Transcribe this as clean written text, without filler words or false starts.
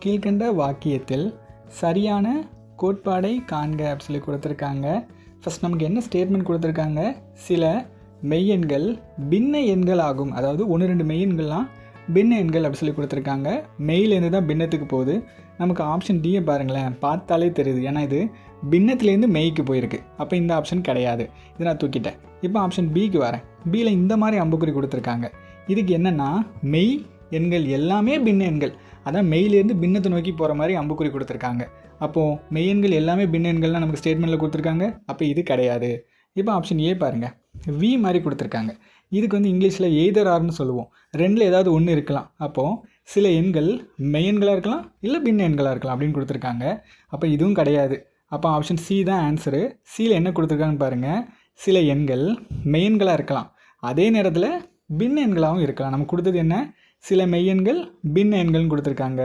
கீழ்கண்ட வாக்கியத்தில் சரியான கோட்பாடை காண்க அப்படி சொல்லி கொடுத்துருக்காங்க. ஃபஸ்ட் நமக்கு என்ன ஸ்டேட்மெண்ட் கொடுத்துருக்காங்க, சில மெய்யெண்கள் பின்ன எண்கள் ஆகும். அதாவது 1-2 மெய்யெண்கள்லாம் பின்ன எண்கள் அப்படி சொல்லி கொடுத்துருக்காங்க. மெய்யிலேருந்து தான் பின்னத்துக்கு போகுது. நமக்கு ஆப்ஷன் டியை பாருங்களேன், பார்த்தாலே தெரியுது. ஏன்னா இது பின்னத்துலேருந்து மெய்க்கு போயிருக்கு. அப்போ இந்த ஆப்ஷன் கிடையாது, இதை நான் தூக்கிட்டேன். இப்போ ஆப்ஷன் பிக்கு வரேன். பியில் இந்த மாதிரி அம்புக்குறி கொடுத்துருக்காங்க. இதுக்கு என்னென்னா மெய் எண்கள் எல்லாமே பின்ன எண்கள். அதான் மெய்யிலேருந்து பின்னத்தை நோக்கி போகிற மாதிரி அம்புக்குறி கொடுத்துருக்காங்க. அப்போது மெய்யெண்கள் எல்லாமே பின்ன எண்கள்லாம் நமக்கு ஸ்டேட்மெண்ட்டில் கொடுத்துருக்காங்க. அப்போ இது கிடையாது. இப்போ ஆப்ஷன் ஏ பாருங்கள், வி மாதிரி கொடுத்துருக்காங்க. இதுக்கு வந்து இங்கிலீஷில் எய்தர் ஆர்னு சொல்லுவோம். ரெண்டில் ஏதாவது ஒன்று இருக்கலாம். அப்போது சில எண்கள் மெய்யெண்களாக இருக்கலாம், இல்லை பின்ன எண்களாக இருக்கலாம் அப்படின்னு கொடுத்துருக்காங்க. அப்போ இதுவும் கிடையாது. அப்போ ஆப்ஷன் சி தான் ஆன்சரு. சியில் என்ன கொடுத்துருக்காங்கன்னு பாருங்கள், சில எண்கள் மெய்யெண்களாக இருக்கலாம், அதே நேரத்தில் பின்ன எண்களாகவும் இருக்கலாம். நமக்கு கொடுத்தது என்ன, சில மெய்யெண்கள் பின்ன எண்கள்னு கொடுத்துருக்காங்க.